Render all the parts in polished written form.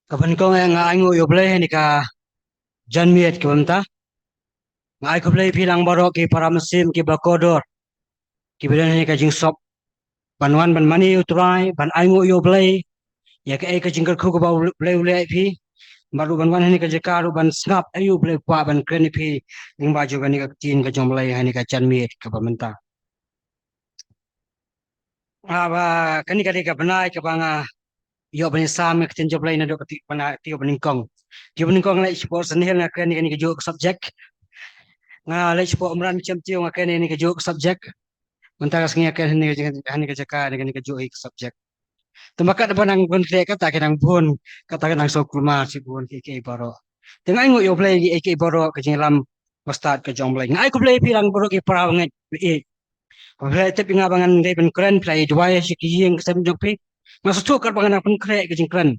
Kapan ko nga ango yo play ni ka janmiet ko banta ngai ko play pilang baro ki para mesim ki bakodor ki bidan ni ka jing sop banwan ban mani utrai ban ango yo play ya ka ka jingkar ko ba play play pi baru banwan ni ka jekaru ban snap ayu play kwa ban kren pi ning baju kan ni ka tin ka jom play ni ka janmiet ka banta aba kan ni ka banai ka banga yo ban sam ka tin jom play na do ka ti bana ti yo ban kong lai sports ni na kan ni ka jo subject nga lai po umran chem tio nga kene ni ka juk subject mentara singa kene ni ka jaka ni ka juk subject temaka da banang bun kre kata kenang bun kata kenang so kulma si bun ki baro tengah ingo yo play ki baro ka jinglam ustad ka jong play ngai ko play pirang baro ki parang ngai e play te pinga bangan de ben kren play dua si ki yeng sem jok pi masu tu kar bangan pun kre ka jing kren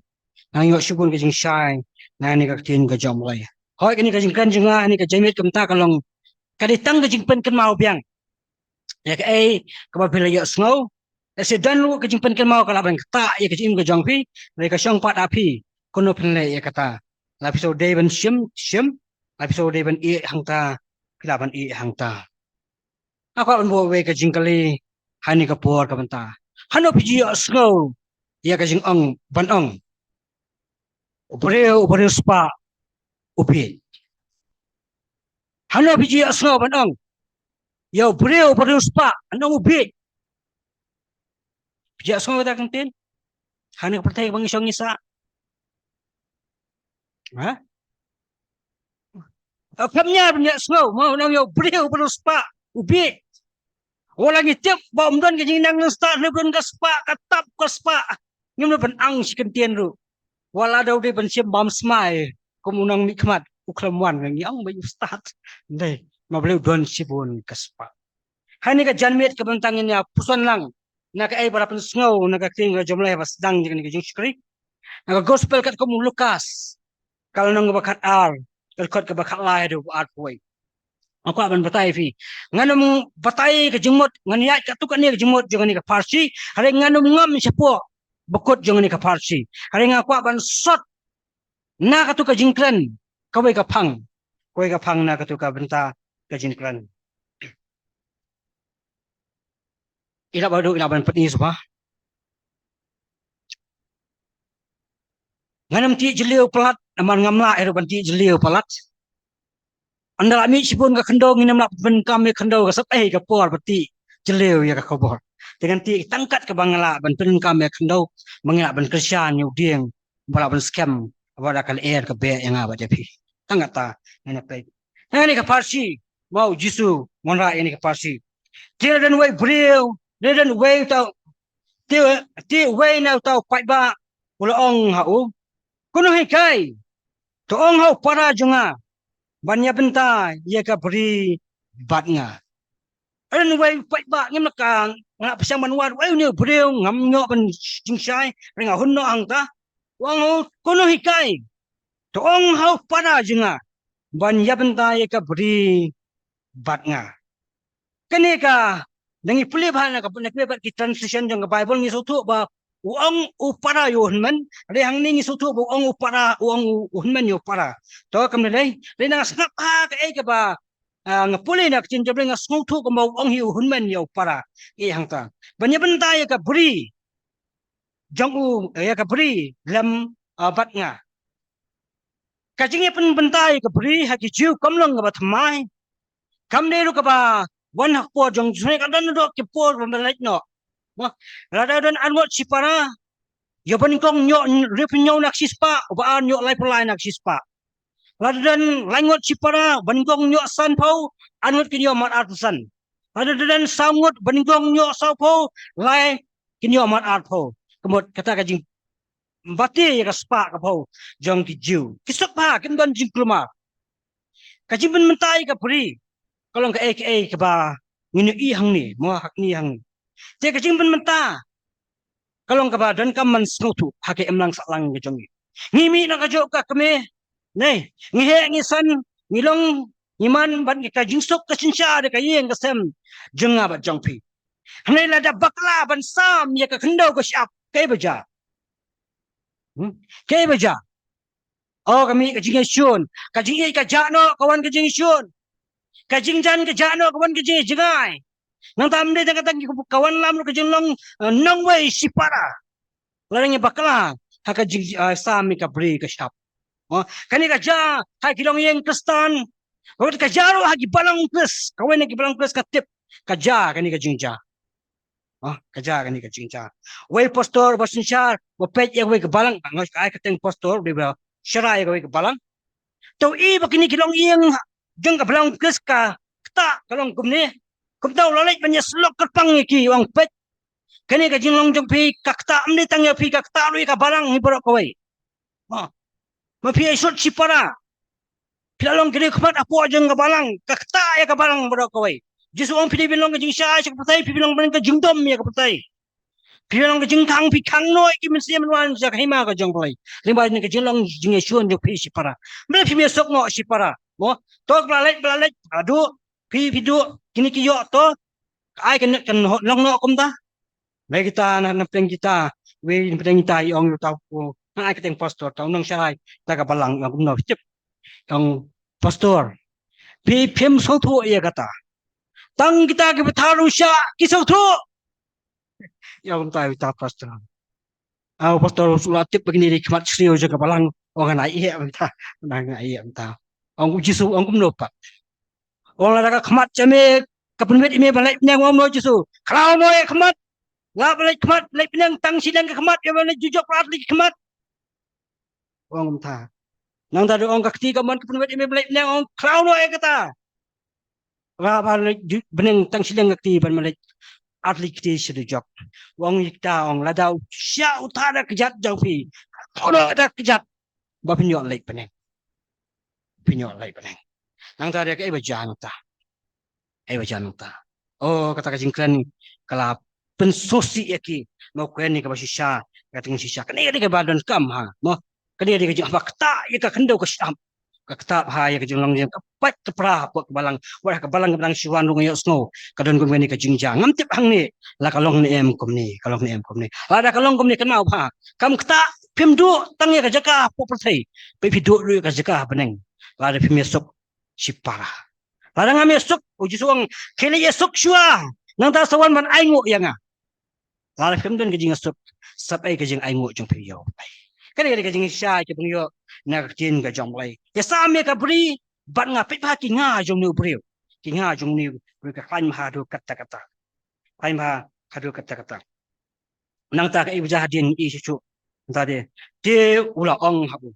nang yo shubun ka jing shai na ni ka tin ka jong play hoi ka ni ka jing kren jinga ni ka jemit kumta kalong kaditang ka jing pen kan mau biang ya ka ai ka ba pila yo snow ese dan lu ka jing pen kan mau kala ban ta ya ka jing ka jong pi le ka shong pat api kono pen le ya kata la piso de ban shim la piso de ban e hang ta pila ban e hang ta aku ban bo we ka jing kali hani ka por ka ban ta hano pi yo snow ya ka jing ong ban ong upre spa upi hano pi yo snow ban ong yo upre spa anong upi Pijak semua kita kentin. Hanya pertai bang isong isa. Ha? Apamnya punya semua. Mau nang yo beriu perlu spa. Ubi. Orang ngitip bom don ke jinang nang start nebun ke spa katap ke spa. Ngem ben ang si kentin ru. Wala daw de ben sim bom smai. Komunang nikmat ukramwan nang yang bayu start. Dai. Ma beliau don si bun ke spa. Hanya ke janmet ke bentangnya pusan lang. Nak ai para pen snow nak king jomlai pas dang jeng ni jing skri. Nak gospel kat komu Lukas. Kalau nang bakat ar terkot ke bakat lai do art boy aku akan batai fi nganum batai ke jengmot nganiat ka tukan ni ke jengmot jangan ni ke parsi hari nganum ngam siapa bekot jangan ni ke parsi hari ngaku akan sot na ka tu ke jingkran kawai ka pang na ka tu ka benta ke jingkran ila badu ila ban petni semua nganum ti jeliu pelat aman ngamla ero ban ti jeliu pelat anda ami sipun ka kendong ini melak ben kami kendong ka sep ka por peti jeleu ya ka kobor dengan ti tangkat ke bangala ben pen kami kendong mengila ben kersian yu dieng bala ben scam bala kal air ke be yang apa jadi tangkat ta ini play ini ka parsi mau jisu monra ini ka parsi dia dan way brio dia dan way tau ti way na tau pai ba ulo ong hau kuno hikai to ong hau para junga banyak benta ia ka beri batnya an wai pai ba ngem nakang ngak pasang manwar wai ni breu ngam nyok ban jingsai ringa hunno angta wang ho kono hikai to ong hau pada jinga banyak benta ia ka beri batnya kene ka dangi pulih bahana ka punya kebet ki translation jang ka bible ni sotu ba uang upara yo hunman re hang ni sotu ba uang upara uang hunman yo para to kam le na snap ha ka e ka ba ngapuli nak cin jabre nga smutu ko mau ong hiu hunman yo para e hang ta banya benta ya ka bri jang u ya ka bri lam bat nga ka jing pen benta ya ka bri ha ki jiu kam long ba thamai kam ne ru ka ba wan hak po jong jne ka dan do ki po ba lek no wa rada don anwat si para yo ban kong nyo rip nyo nak sispa ba an nyo lai pelai nak sispa rather than langot si para banggong nyo san pau anut kinyo mat artusan rather than sangut banggong nyo sao pau lai kinyo mat art pau kemot kata kajing bati ya spa ka pau jong ki jiu kisok pa kin don jing kluma kajing ben mentai ka pri kalau ka ka ba ngini i hang ni mo hak ni hang te kajing ben menta kalau ka ba dan kam man snutu hake emlang saklang ke jong ngimi na ka jo ka kame nei ngihe ngisan ngilong ngiman ban ka jingsok ka sinsya de ka yeng ka sem jenga ba jongpi hanai la da bakla ban sam ya ka khndo ka syap kai baja kai baja Oh kami kajing isyun. Kajing i kajano kawan kajing isyun. Kajing jan kajano kawan kajing jengai. Nang tamde tang katang kawan lam kajing long nang wei sipara. Larangnya bakala. Ha kajing sami ka bri ka shap. Oh kani kaja ha kilong yeng kristan. Kawan kajaro ha balang plus. Kawan ki balang plus ka tip. Kaja kani kajing ja. Oh kaja kani kajing ja. Wei pastor basinsyar. Wapet yang wei kebalang. Ngos ai kateng pastor di syarai ka wei kebalang. Tau i bakini kilong iyang jeng ka balang plus ka ta kalong kumni kum tau lalai banyak selok kerpang iki wang pet kani ka jinglong jong pi kakta amni tang ya pi kakta lui ka balang ni borok kawai ma pi isot si para pilalong kini kemat apo jeng ka balang kakta ya ka balang borok kawai jisu ong pi bilong ka jing sya ka patai pi bilong ka jing dom ya ka patai pi bilong ka jing kang pi kang noi ki min siam wan sa ka hima ka jong kawai limba ni ka jinglong jing yesuan jong pi si para mena pi besok ngo si para mo tok blalek adu pi du kini ki yo to ai kan long no kum ta mai kita na peng kita we peng kita yong tau ko ai ka teng pastor tau nong sai ta ka balang kum no chip tong pastor pi phem so thu ye kata tang kita ke tharu sha ki so thu yong ta ta pastor au pastor sula tip begini di kmat srio je ka balang orang ai ye ta nang ai ye ta ong jisu ong kum no pa orang ada kmat jame kapunwet ime balai pinang wong mo jisu kalau mo kmat la balai kmat balai pinang tang sidang kmat ya balai jujok prat li kmat wong ta nang ta ong kakti kaman kapunwet ime balai pinang ong kalau mo kata la balai beneng tang sidang kakti ban balai atli kti sidujok wong ikta ong ladau sya utara kejat jauh pi kalau ada kejat ba pinyok lai peneng nang ta dia ke bajan ta bajan ta oh kata kajing klan kala pensosi yaki mau kuen ni ka basisya kating sisya kani ka badan kam ha mo kani ka jing fakta ya ka kendo ka syam ka kta ha ya ka jing long jing kapat ka pra pok balang wa ka balang siwan rung yo snow kadon kum ni ka jing jang ngam tip hang ni la kalong ni em kum ni la da kalong kum ni kanau pha kam kta phim du tang ya ka jaka po perthai pe phi du ru ka jaka beneng la da phim esok sipara la ngam esok uji suang kele esok syua nang ta sawan man ai ngo yang la phim don ka jing esok sap ai ka jing ai ngo jong phi yo kani ka jing sha ke pung yo na ka tin ka jong lai ya sa me ka bri ban nga pe pa ki nga jong ni bri ki nga jong ni ka khan ma do kata khan ma hadu kata nang ta ka i hadin i chu ta de ula ong habu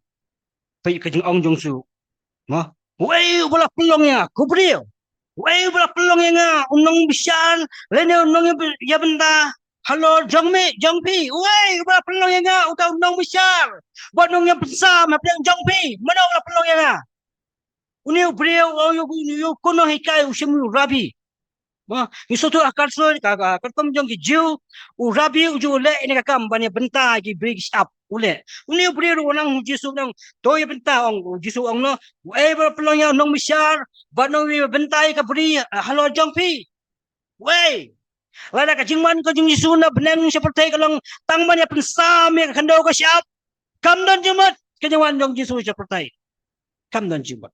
pe ka jing ong jong su mo wei bula pelong ya ku bri wei bula pelong ya unong bisan lene unong ya benda halo jongpi wei bula pelong ya utau unong bisan buat unong yang besar ma pelong jongpi mana bula pelong ya uni bri yo kono hikai usimu rabi ma isoto akar so ka kertom jong ki jiu u rabi uju le ini ka kam banya benta ki brig up ule uni bri ru nang jisu nang to ya benta ong jisu ong no e ba pelong ya nong misar ba no wi benta ka bri halo jongpi wei lada ka jingman ko jing jisu na benang seperti kalong tang banya pensam ya kando ka siap kam don jumat ka jingwan jong jisu seperti kam don jumat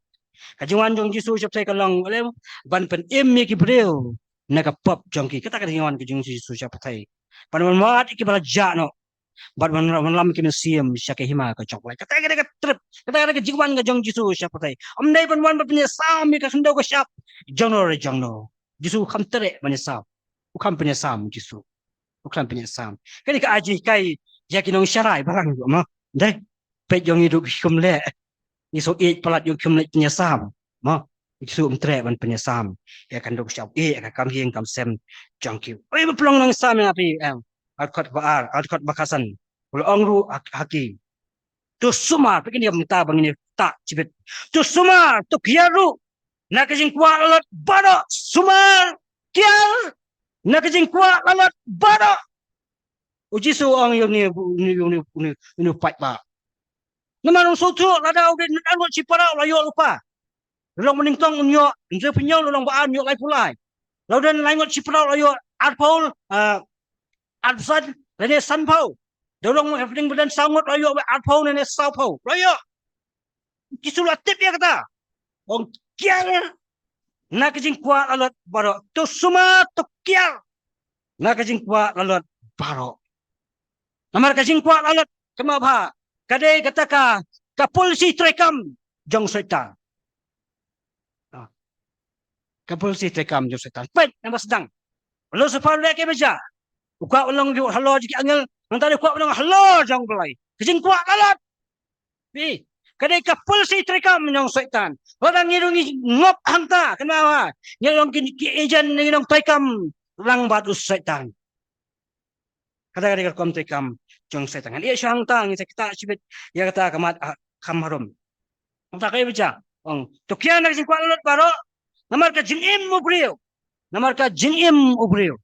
ka jingwan jong jisu seperti kalong ole ban pen em ki breu naga pop jongki kita kan hingan ke jing jisu seperti pan mat ki bala jano bad man lam ki siam syake hima ka jong lai kata ka trip kata ka jingwan ka jong jisu seperti om dai pan wan punya sam ka kando ka siap jongno jisu kham tere punya sam ukam punya sam jisu ukam punya sam kani ka aji kai yakin nong syarai barang ma dai pe jong hidup kum le ni so e palat yo kum le punya sam ma jisu umtre ban punya sam ya kan dok siap ka kam hieng kam sem jongki oi pelong nong sam ya pi alkot bakasan ul ongru haki tu suma pekin dia minta bangini tak cibet tu suma tu kiaru nak jing kwa lalat bado sumar kial nak jing kwa lalat bado uji su ong yo ni fight ba nama nong so tu lada udah nangot cipara layo lupa long meningtong unyo nje pinyo long baan yo lai pulai laudan langot cipara layo arpaul Adsan lene sanpau dorong hafling badan sangot layo arpau nene saupau layo Kisulat tip ya kata. Ong kial na kajing kuat alat baro. Tu semua tu kial na kajing kuat alat baro. Namar kajing kuat alat kemabha. Kadai kata ka polisi terekam jong setan. Ka polisi terekam jong setan. Pet nama sedang. Lo separ lek baca. Uka ulang ju halo jiki angel. Nang tadi kuat ulang halo jong belai. Kajing kuat alat. Pi. Kadai ka polisi terekam jong setan. Orang ngirungi ngop hangta. Kenapa? Ngirung ki ejen ngirung terekam lang batu setan. Kadang-kadang kom terekam jong setan. Ia syang tang kita sibit ya kata kamat kamharum. Tak kaya baca. Tu kian nak kuat alat baro. Namar ka jingim ubriu. Namar ka jingim ubriu.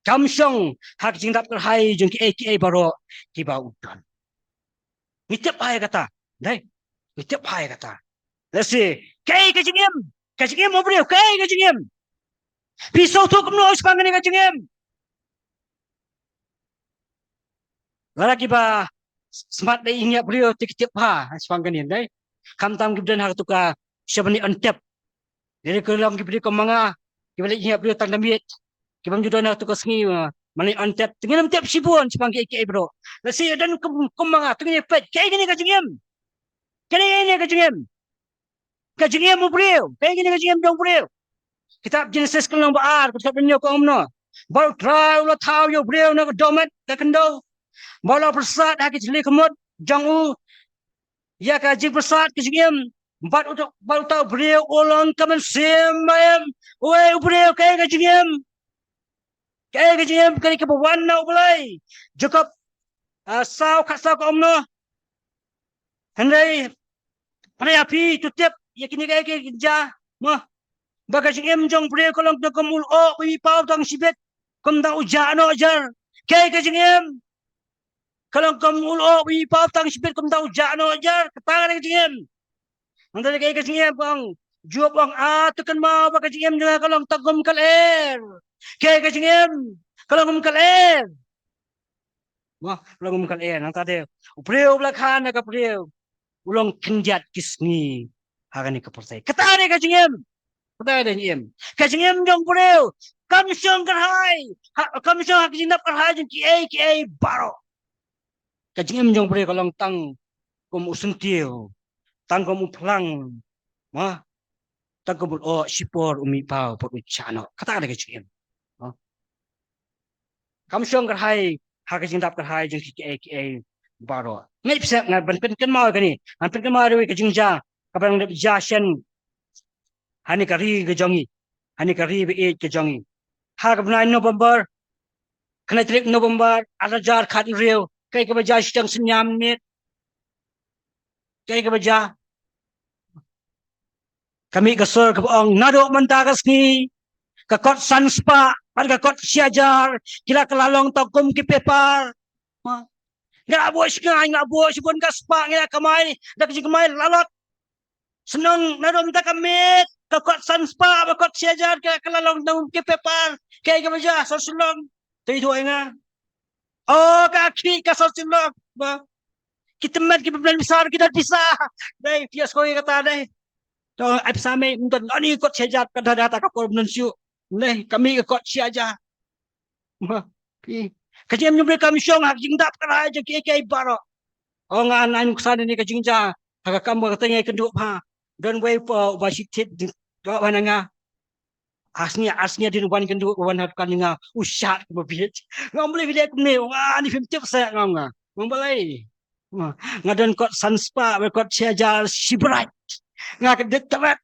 Kamsong hak jingdap terhai jeng ki baro tiba udan. Mitip hai kata. Dai. Mitip hai kata. Lesi, kai ka jingim. Ka jingim ubriu, kai ka jingim. Pisau tu kumno sepangan ka jingim. Lalaki ba smart dai ingat beliau tik-tik ha sepangan ni dai. Kam tam gibdan hak tuka syabani antep. Jadi kalau kita ko mga kibalik ingat beliau tang damit. Kibam judo na tuka sengi mani antep tingin antep sibun sepang ki bro. Lasi dan kumanga tingin pet kai gini ka jingim. Kani ini ka jingim. Ka jingim mo beliau. Kai gini ka jingim dong beliau. Kitab Genesis kan baar kitab dunia ko umno. Baru try ulah tahu yo beliau nak domet ka kendo. Baru persat hak jeli kemut jangu ya ka jing persat ka jingim. Baru tahu beliau ulang kamen simayam. Oi beliau kai ka jingim. Kaya kajim kani kebawan na ulay. Cukup sao kasau ko umno. Henday panay api tutip yakini kaya kerja. Mo baga jing jong pre ko lang kom ulo pi pau tang sibet kom da uja no ajar. Kaya kajing kalau kom ulo pi pau tang sibet kom da uja no ajar. Ketangan kajing. Henday kaya kajing bang juop bang tukan mau baga jing juga kalau tagom kaler. Kaya kajing kalau ngumkaler. Wah, kalau ngumkaler nang tadi. Upreu belakang ka preu. Ulong kenjat kisni. Hakani ka pertai. Katare ka jingem. Katare jingem. Ka jingem jong preu. Kamsyong karhai. Kamsyong hak jindap karhai jeng ki baro. Ka jingem jong preu kalau tang kum usentiu. Tang kum uplang. Wah. Tang kum sipor umi pau pot uchano. Katare ka jingem. Kamsyong karhai hak jindap karhai jeng ki baro. Ngai bisa ngai ben kan mau kani. An pen kan mau dewi ke jingja. Kapang de jashen. Hani kari ke jongi. Hani kari be ke jongi. Hak 9 November. Kena trik November ada jar khat riu. Kai ke baja sidang senyam mit. Kai ke baja. Kami kesor ke boong nado mentakas ni. Kakot sanspa. Pada kot siajar, kila kelalong tokum ki pepar. Nggak buat sibun kaspa, nggak kamai, dak jing kamai lalot. Senang nadom tak kamit, kot sanspa, kot siajar, kila kelalong tokum ki pepar. Kayak kemeja, sosulong. Tapi tu enggak. Oh kaki kasosulong. Kita mat kita benar besar kita bisa. Dai fias kau kata dai. Tuh absame untuk ani kot siajar kada data kapor menunjuk. Leh kami ikut siaja. Kajim nyubri kami syong hak jingdap keraj ke baro. Oh ngan kesana ni kajingja. Hak kamu katanya kenduk ha. Don't wait for basitit do wananga. Asnya di ruban kenduk wan hak kaninga usat mabit. Ngam boleh video ni wah ni film tip saya ngam nga. Ngam boleh. Ngadon kot sanspa kot siaja sibrat. Ngak dekat.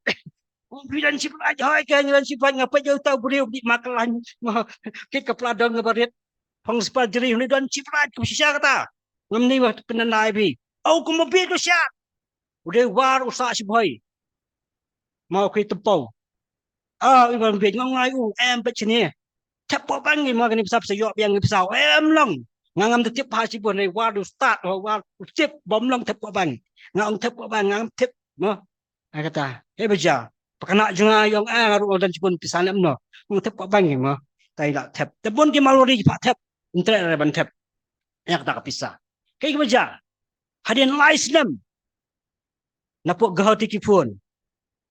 Bidan sifat hai kan bidan sifat ngapa jauh tahu beliau di makalan ke kepeladang ngabarit pang sifat jerih ni dan sifat kusya kata ngamni waktu penanai bi au kumbi tu sya udah war usa siboi mau ke tempau iban bi ngai em bet sini tepo bangi mau ni besar sayok yang besar em long ngam tetip ha sibon ni war du start war tip bom long tepo bang ngam tepo bang ngam tip mo kata beja Pakana juga yang ngaru dan cipun pisan amno. Mung tep bangi mo. Tai dak tep. Tepun ki malori pak tep. Intre ban tep. Yak tak pisah. Kay kemeja. Hadian la Islam. napok gahoti ki pun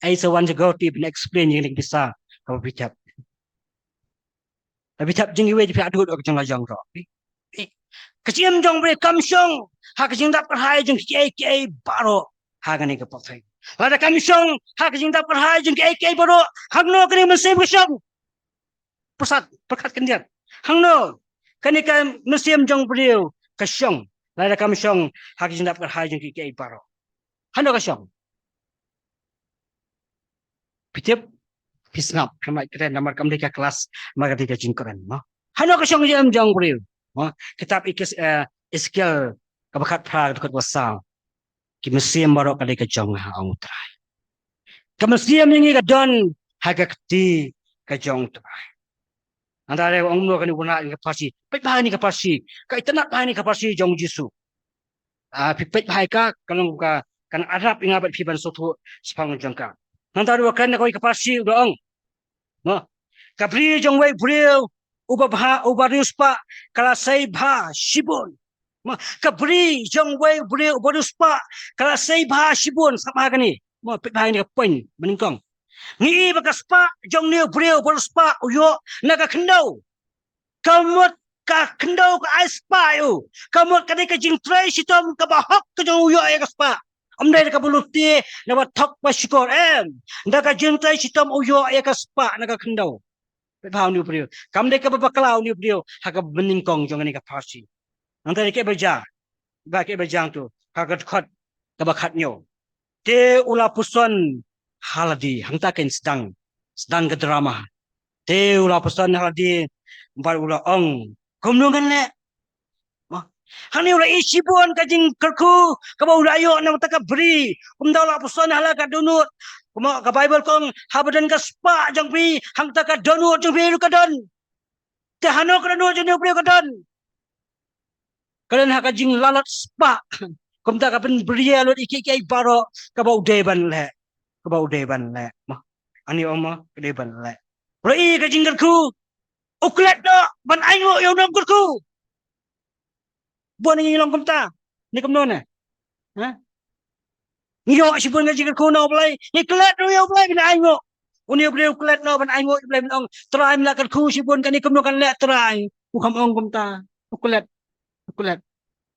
ai sawan je gahoti ben explain yang ning bisa kau bijak tapi tap jing iwe je adut ok jang lajang ro keciem jong bre kam syong ha kecing dap hai jeng ki baro ha gani ke pakai lada kam syong ha kecing dap hai jeng ki baro hangno kini mesim ke syong pusat pekat kendian hangno kani ka mesim jong bre ke syong lada kam syong ha kecing dap hai jeng ki baro hangno ke syong pitip pisngap kamai keren namar kam deka kelas maka deka jingkran no hangno ke syong jong bre kitab ikis skill kabakat pra dekat wasal ki mesim baro kali ke jong ha ong trai ka mesim ni ka don ha ka kti ka jong trai antara ong no kani guna ni ka pasi pet bahai ni ka pasi ka itanak bahai ni ka pasi jong jisu pipet bahai ka kalong ka kan arab ingabat piban sotu sepang jangka antara wakan ko ka pasi doong no ka bri jong wei bril uba bha uba riuspa kala sai bha shibun ma kabri jong wei bri uba riuspa kala sai bha shibun sama kani mo pit bha ni ka pen meningkong ngi ba spa jong ni bri uba riuspa uyo naga khendau kamut ka khendau ka spa yu kamut ka ka jing trai sitom ka ba hok ka jong uyo ya ka spa amdai ka buluti na ba thok pa shikor nda ka jing trai sitom uyo ya ka spa naga khendau Pau ni brio. Kam de ka baklau ni brio. Haka bening kong jong ni ka pasi. Nanti ke berja. Ba ke berjang tu. Haka khot ka bakat nyo. Te ula puson haladi hangta ken sedang ke drama. Te ula puson haladi bar ula ong. Komnungan le. Hani ula isibon ka jing kerku ka ba ula ayo na ta ka bri. Kumda ula puson hala ka dunut. Kuma ka Bible kong habadan ka spa jang pi hang ta ka donu jang pi ka don te hano ka donu jang pi ka don kalen ha ka jing lalat spa kum ta ka pen bria lot iki baro ka bau deban le ka bau deban le ma ani oma ka deban le roi ka jing ku uklet do ban aingo yo nom ku bon ni long kum ta ni kum non ha Nyo si pun ngaji ko no play. Ni klet no yo play bin aingo. Uni beli klet no ban aingo play bin ong. Try mla kan ku si pun kan ikum no kan let try. Ku kam ong kum ta. Klet.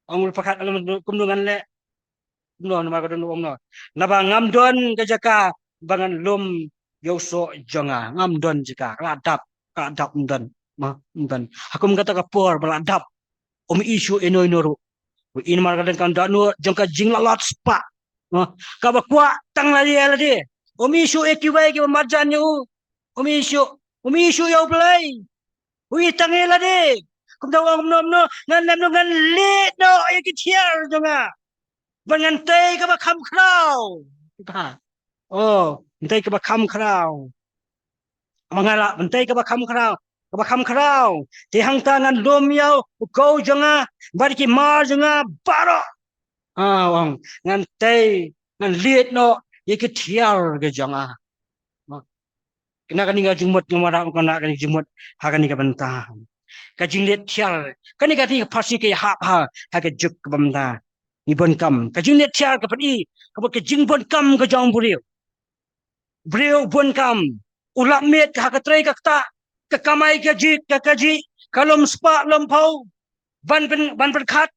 Ong pakat alam kum no kan let. No na ma ko no ong no. Na ba ngam don ka jaka bangan lum yo so jonga. Ngam don jika radap don. Ma don. Aku mengata ka por beladap. Om isu eno ru. In mar kan danu jangka jing lalat spa. Kaba kuat tang lagi lagi. Omishu ekiwai ki marjan yu. Omishu yo play. Ui tangi lagi. Kum tahu no ngan lit no eki tiar jonga. Bangantai kaba kam krau. Oh, bantai kaba kam krau. Mangala bantai kaba kam krau. Kaba kam krau. Ti hang tangan lom yau go jonga. Bariki mar jonga baro. Wang ngan tei ngan liet no ye ke tiar ke janga kena kan inga jumut ngomara kena kan jumut ha kan ka banta ka jing liet tiar kan ka ti pasi ke ha ke juk ke banta ni bon kam ka jing liet tiar ka padi ka jing bon kam ka jang brio bon kam ulak met ha ka trai ka ta ka kamai ka ji ka kaji kalom spa lom pau ban khat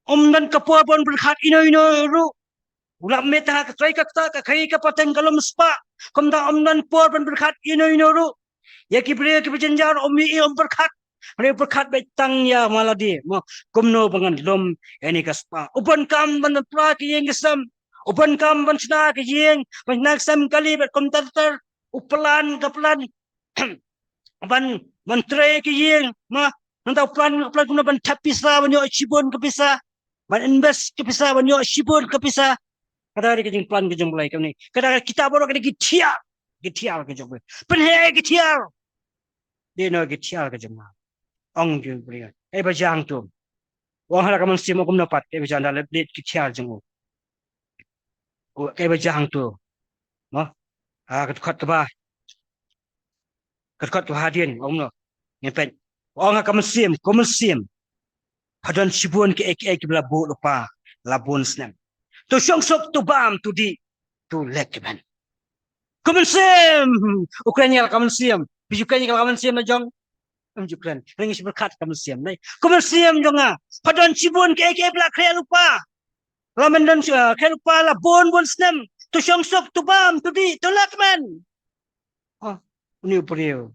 dan kapur pun berkat ino ru ulah meta ka try ka ta ka khai ka pateng kalom spa kom da dan por pun berkat ino ru ya ki bre ki jenjar omi berkat bre berkat bai tang ya maladi mo komno bangan lom ini ka spa upan kam ban pra ki yeng sam upan kam ban sna ki yeng ban nak sam kali bet kom tar upelan ka pelan ban tray ki yeng ma nantau plan kuna ban tapisa ban yo chibon ka pisa ban invest ke pisa ban yo shibur ke pisa kada ke jing plan ke jong lai ke ni kada kita baru kada gitia ke jong pen he gitia de no gitia ke jong ong ju bri e ba jang tu wong hala kaman simo kum na pat e ba jang dal de gitia jong o ke ba jang tu no kat kat ba hadien ong no ngepen ong kaman sim Hadan sibun ke ek bela bu lupa labun snam. Tu syong sok tu bam tu di tu lekman. Kemensiam Ukraina kemensiam. Bijukannya kalau kemensiam na jong. Amjukran. Rengis berkat kemensiam. Kemensiam jonga. Padon cibun ke belak kaya lupa. Laman dan kaya lupa la bon senam. Tu syong sok tu bam tu di tu lekman. Oh, ini beliau.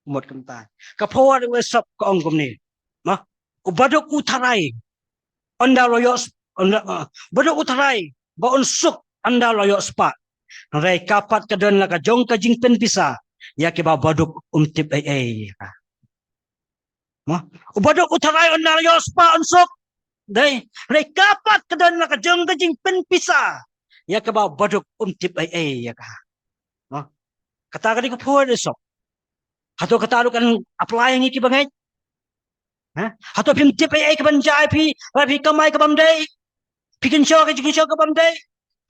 Một cầm ta ka phawar we sap ka ongom ni ma ubadok utarai anda loyos badok utarai ba unsuk anda loyos spa rai kapat ka don la ka jong ka jingpen pisa ya ke ba badok umtip ai ma ubadok utarai anda loyos spa unsuk dai rai kapat ka don la ka jong ka jingpen pisa ya ke ba badok umtip ai ya ka ma kata ka di ko phawar sap Hato katarukan apply yang iki bangai. Hato pim tip ai ka banjai pi kamai ka bamdai. Pikin show ka bamdai.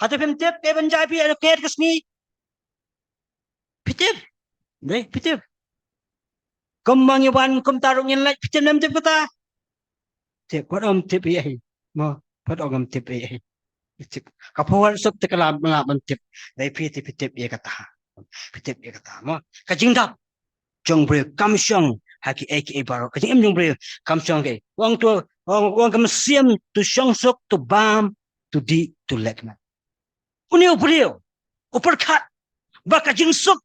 Hato pim tip ka banjai pi allocat ka sni. Pitip. Dai pitip. Kembang yawan kum tarung yang like pitip nam tip kata. Tip what tip ai. Mo what tip ai. Tip. Kapawal sok te kalam ngam tip. Dai pitip ya kata. Pitip ya kata. Mo kajingdap. Jong beri kamsyong haki aka baro kajing em jong beri kamsyong ke wang kamsiam tu syong sok tu bam tu di tu lekman unio beri uperkat baka jing sok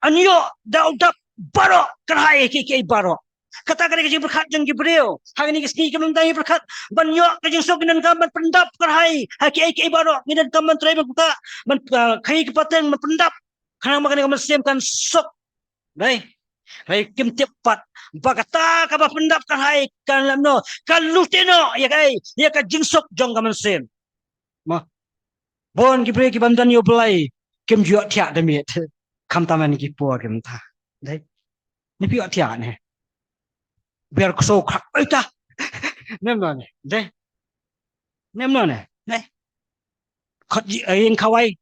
anyo daudap baro kerhai aka baro kata kata kajing berkat jong beri hari ni kesni kemang tanya berkat banyo kajing sok dengan kamban pendap kerhai haki aka baro dengan kamban trai berkuta ban kai kepaten pendap karena makan kamsiam kan sok Baik, kim tepat. Bagata kaba pendap kan hai kan lamno kan lutino ya kai ya ka jingsok jong kaman sem. Ma bon ki bre ki bamdan yo belai kim juak tiak demiet. Kam taman ki po kim ta. Dai. Ni piak tiak ne. Biar ko krak ta. Nemno ne. Dai. Nemno ne. Dai. Khot ji ayen kawai.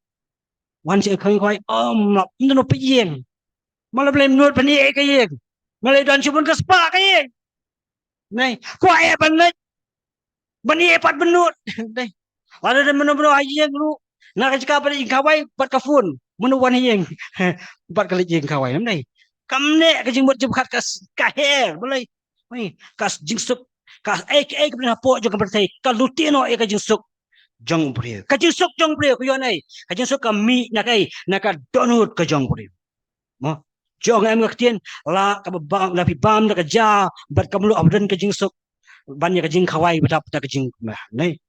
Wan je khoi lap no pe yen. Malah boleh menurut pani ke ye. Malah dan cubun ke spa ke ye. Nai, ko ai banget. Bani pat benut. Nai. Ada dan menu-menu aji yang lu. Nak cakap pada ingkawai pat kafun. Menu wan yang. Pat kali jing kawai nai. Kam ne ke jing buat jebkat kas kaher. Boleh. Nai, kas jingsuk kas ai ke bena po jong bertai. Ka lutino e ka jingsuk jong brio. Ka jingsuk jong brio ku yo nai. Ka jingsuk ka mi nak ai nak donut ke jong brio. Mo Jong em ngertiin la ka bang la pi bam na ka ja bat ka mulu abdan ka jing sok ban ya ka jing khawai batap ta ka jing nei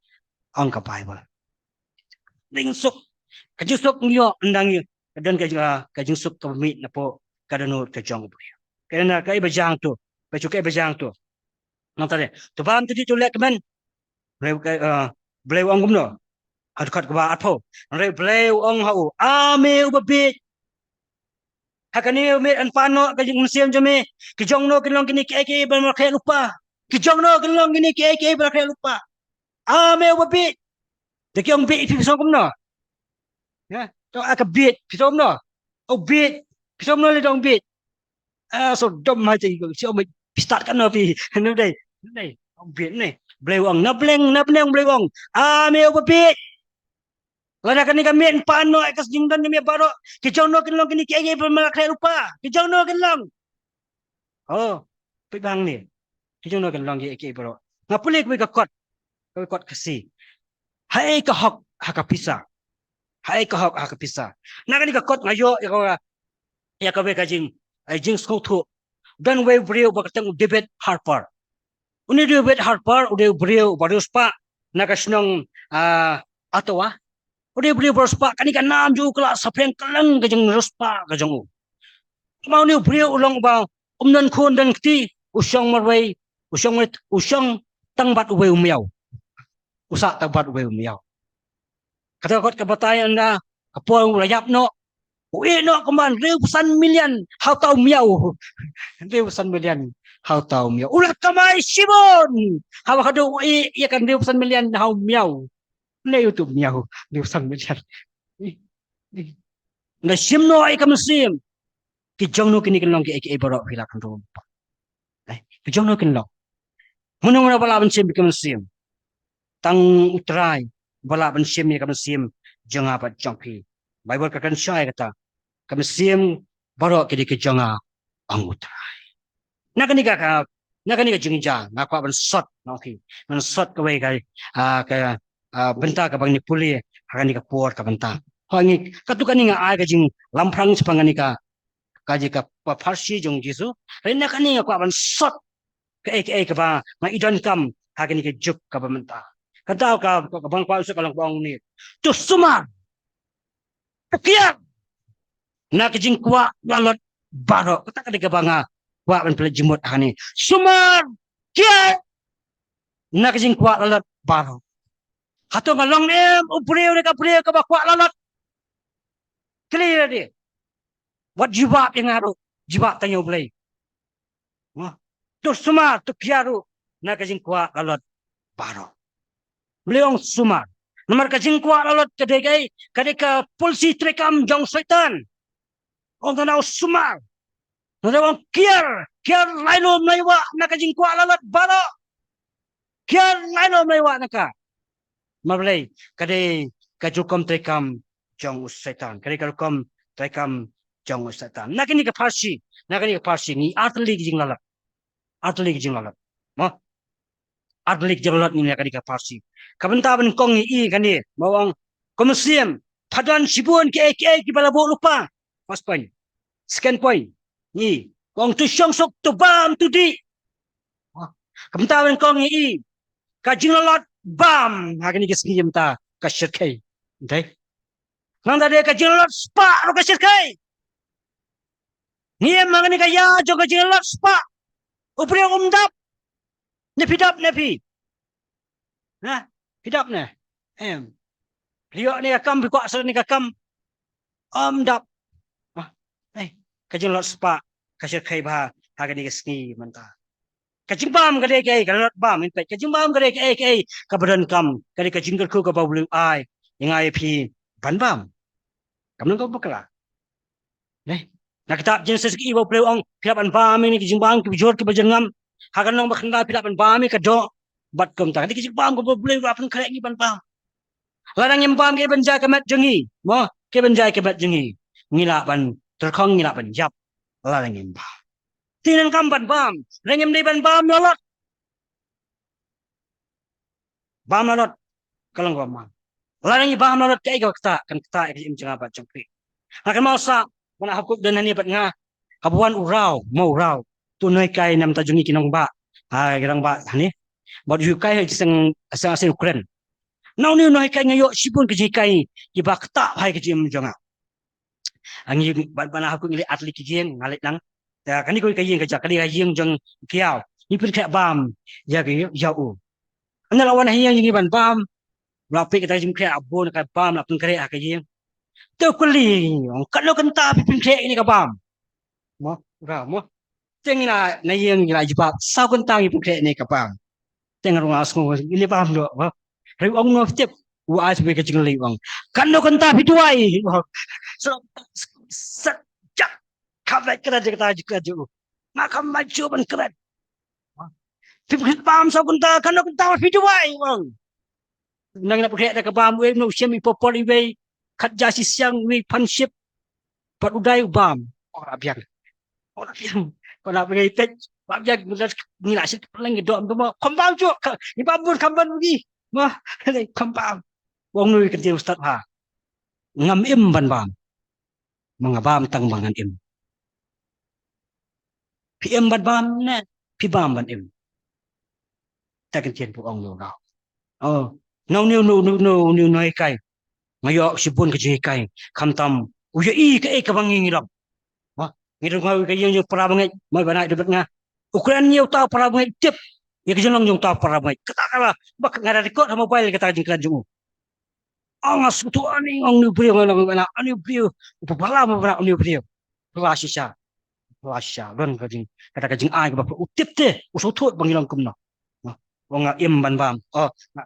ang ka bible ding sok ka jing sok nyo ndang ka dan ka jing sok ka mi na po ka danu ka jong bu kena ka ibajang tu ba chu ka ibajang tu nang tare to bam tu tu lek men bleu ang gumno hat khat ka ba atho re bleu ang hau ame ubabit Hakani umit an pano kajing museum jame kijong no kinlong kini keke ban kaya lupa kijong no kinlong kini keke ban kaya lupa ame wabit dekyong bit pisong kumno ya to aka bit pisong no oh bit pisong no le dong bit so dom ha chi so mi start kan no pi no dai ông bit ne blewang na bleng blewang ame wabit Lada kani kami pano ekas jingdan kami baro kijong no kinlong kini kaya bermalak kaya lupa kijong no kinlong oh pibang ni kijong no kinlong kaya baro ngapuli kami kot kasi hai ka hok hakapisa hai ka hok hakapisa nakani ka kot ngayo ya ka be kajing ai jing skothu dan we brio bakatang David Harper uni David Harper udah brio baru spa nakasnong atawa Udah beli berospa kani kan nam ju kala sapreng kalang kajeng rospa kajeng u. Mau ni beli ulang ba dan khon dan ti usang marwai usang tangbat uwe umiaw. Usa tangbat uwe umiaw. Kata kot kabatayan na kapong rayap no. Uwi no kaman reusan million how tau miaw. Reusan million how tau miaw. Ulah kamay sibon. Hawa kado iya kan reusan million how miaw. Na YouTube niya ho. Di usang million. Na sim no ay kamsim. Kijong no kinikinlong ki aka baro hilakan ro. Kijong no kinlong. Munong na pala sim kamsim. Tang utray bala ban sim ni kam sim janga pat jongpi Bible ka kan syai kata kam sim barok kidi ke janga anguta nakani ka jingja ngakwa ban sot noki ban sot ka wei ka benta ka bang ni puli hakani ka por ka benta hangi katukani nga ai ka jing lamprang sepangani ka kaji ka parsi jong jisu rena kani ka ban sot ka ka ba ma idon kam hakani ka juk ka benta kata ka bang kwa usuk kalang bang ni tu suma kia na ka jing kwa lalot baro kata ka ka banga kwa ban pele jimut hakani sumar kia na ka jing kwa lalot baro hato ngalong upriu ka priu ka ba kwa lalot clear dia what jibab yang ngaruh jibab tanya boleh tu semua tu kiaru nak kajing kuat lalot baro beliau semua nomor kajing kuat lalot kadai ke polisi trekam jong setan orang tahu semua orang kiar laino maiwa nak kajing kuat lalot baro kiar laino maiwa naka mablay kadai kajukom trekam jong setan kadai kajukom trekam jong setan nakini ke parsi ni atli jing lalot mo atli jing lalot ni nakini ke parsi kabenta ben kong i kan ni bawang komisiam padan sibun ke ki bala bo lupa first point second point ni kong tu syong sok tu bam tu di kabenta ben kong i ka jing lalot bam hakini ke skim ta ka shirkai dai nang da ka jing lalot spa ro ka shirkai ni mangani ka ya jo ka jing lalot spa upri umdap nepi nah hidap ne beliau ni akam bi kuasa ni akam umdap kajing lot spa kasir kai ba haga ni ski manta kajing bam gade kai kalot bam in pe kajing bam gade kai ka badan kam kadi kajing ku ka bawlu ai yang ai pi ban bam kam nang ko bakla nak kita jenis segi ibu beliau ong pilap an bam ini kajing bam ki bijor ki bajengam haga nang bakenda pilap an bam ka do bat kum ta kadi kajing bam ko beliau apa kerek ni ban bam larang yang bam ke benja ke mat jengi mo ke benja ke mat jengi ngila ban terkong ngila ban jap larang yang bam tinan kam ban bam rengem dei ban bam lalot kalang bam larang yang bam lalot kai ka kan kita ke im janga bat jengpi akan mau sa mana hakuk dan ni bat nga kabuan urau mau urau tunai kai nam tajungi kinong ba girang ba hani bat yu kai sing asing Ukraine nau ni noi kai ngayo sipun ke kai ki ba kta hai ke jim janga angi bat mana hakuk ngili atli ki jeng ngalik nang ya kani ko kai ka kali jeng jong kiao ni pun kai bam ya ke ya u ana lawan hi yang ban bam rapi kita jim kai abon ka bam la pun kare ka jeng tu kuli kalau kenta pipin kek ini kabam mo tengina na yang ila jibab sao kenta pipin kek ini kabam tengah rumah asmo ini paham do ri ong no tip wa as be kecing li ong kalau kenta pituai so sejak kabet kena kita juga ju maka maju ban keret pipin paham sao kenta kalau kenta pituai ong nang na pekek kabam we no semi popoli we kat jasi siang we panship pat udai bam orang biang kau nak pergi tek bab jag ni nak sit paling gedok tu mau kembang cu ni babun kembang pergi mah kembang wong nui kerja ustaz ha ngam im ban bam mengabam tang bangan im PM ban bam ne pi bam ban im ta kan tien pu ong lo now oh no noi kai ngayo sipun ke kai kam tam uya i ke ka bangi ngilap wah ngirung ngau ke yang para bangai mai banai debat nga ukuran nyau ta para bangai tip ya ke jenong nyau ta para bangai katakanlah bak ngada rekod sama mobile kata jingkran jungu angas tu ani ong ni brio ngana ngana ani brio upala ma bra ani brio wasisha ron ka jing kata ka jing ai ka bak utip te uso thot bangilang kumna wong im ban bam